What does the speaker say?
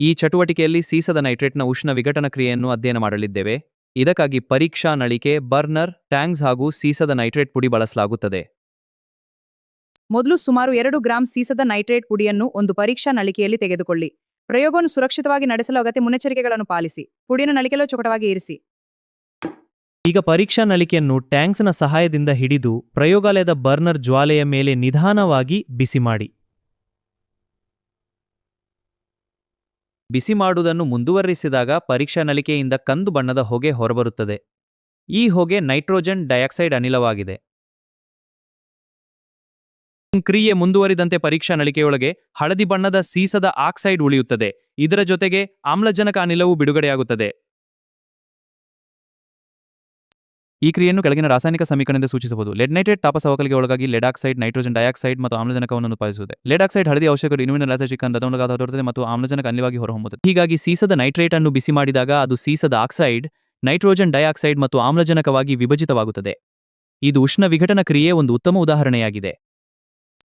ಈ ಚಟುವಟಿಕೆಯಲ್ಲಿ ಸೀಸದ ನೈಟ್ರೇಟ್ನ ಉಷ್ಣ ವಿಘಟನ ಕ್ರಿಯೆಯನ್ನು ಅಧ್ಯಯನ ಮಾಡಲಿದ್ದೇವೆ. ಇದಕ್ಕಾಗಿ ಪರೀಕ್ಷಾ ನಳಿಕೆ, ಬರ್ನರ್, ಟ್ಯಾಂಕ್ಸ್ ಹಾಗೂ ಸೀಸದ ನೈಟ್ರೇಟ್ ಪುಡಿ ಬಳಸಲಾಗುತ್ತದೆ. ಮೊದಲು ಸುಮಾರು 2 ಗ್ರಾಂ ಸೀಸದ ನೈಟ್ರೇಟ್ ಪುಡಿಯನ್ನು ಒಂದು ಪರೀಕ್ಷಾ ನಳಿಕೆಯಲ್ಲಿ ತೆಗೆದುಕೊಳ್ಳಿ. ಪ್ರಯೋಗವನ್ನು ಸುರಕ್ಷಿತವಾಗಿ ನಡೆಸಲು ಅಗತ್ಯ ಮುನ್ನೆಚ್ಚರಿಕೆಗಳನ್ನು ಪಾಲಿಸಿ. ಪುಡಿಯನ್ನು ನಳಿಕೆಯಲ್ಲಿ ಚೊಕಟವಾಗಿ ಇರಿಸಿ. ಈಗ ಪರೀಕ್ಷಾ ನಳಿಕೆಯನ್ನು ಟ್ಯಾಂಕ್ಸ್ನ ಸಹಾಯದಿಂದ ಹಿಡಿದು ಪ್ರಯೋಗಾಲಯದ ಬರ್ನರ್ ಜ್ವಾಲೆಯ ಮೇಲೆ ನಿಧಾನವಾಗಿ ಬಿಸಿ ಮಾಡಿ. ಬಿಸಿ ಮಾಡುವುದನ್ನು ಮುಂದುವರಿಸಿದಾಗ ಪರೀಕ್ಷಾ ನಳಿಕೆಯಿಂದ ಕಂದು ಬಣ್ಣದ ಹೊಗೆ ಹೊರಬರುತ್ತದೆ. ಈ ಹೊಗೆ ನೈಟ್ರೋಜನ್ ಡೈಆಕ್ಸೈಡ್ ಅನಿಲವಾಗಿದೆ. ಕ್ರಿಯೆ ಮುಂದುವರಿದಂತೆ ಪರೀಕ್ಷಾ ನಳಿಕೆಯೊಳಗೆ ಹಳದಿ ಬಣ್ಣದ ಸೀಸದ ಆಕ್ಸೈಡ್ ಉಳಿಯುತ್ತದೆ. ಇದರ ಜೊತೆಗೆ ಆಮ್ಲಜನಕ ಅನಿಲವು ಬಿಡುಗಡೆಯಾಗುತ್ತದೆ. ಈ ಕ್ರಿಯೆಯನ್ನು ಕೆಳಗಿನ ರಾಸಾಯನಿಕ ಸಮೀಕರಣದಿಂದ ಸೂಚಿಸಬಹುದು. ಲೆಡ್ ನೈಟ್ರೇಟ್ ತಾಪಸವಕಲಿಗೆ ಒಳಗಾಗಿ ಲೆಡ್ ಆಕ್ಸೈಡ್, ನೈಟ್ರೋಜನ್ ಡೈಆಕ್ಸೈಡ್ ಮತ್ತು ಆಮ್ಲಜನಕವನ್ನು ಉತ್ಪಾದಿಸುತ್ತದೆ. ಲೆಡ್ ಆಕ್ಸೈಡ್ ಹಳದಿ ಔಷಧಗಳು ಇನ್ವಿನ ಲ್ಯಾಸಿಟಿಕ್ ಹೊರಡುತ್ತದೆ ಮತ್ತು ಆಮ್ಲಜನಕ ಅನಿಲವಾಗಿ ಹೊರಹೊಮ್ಮುತ್ತದೆ. ಹೀಗಾಗಿ ಸೀಸದ ನೈಟ್ರೇಟ್ ಅನ್ನು ಬಿಸಿ ಮಾಡಿದಾಗ ಅದು ಸೀಸದ ಆಕ್ಸೈಡ್, ನೈಟ್ರೋಜನ್ ಡೈಆಕ್ಸೈಡ್ ಮತ್ತು ಆಮ್ಲಜನಕವಾಗಿ ವಿಭಜಿತವಾಗುತ್ತದೆ. ಇದು ಉಷ್ಣ ವಿಘಟನ ಕ್ರಿಯೆ ಒಂದು ಉತ್ತಮ ಉದಾಹರಣೆಯಾಗಿದೆ.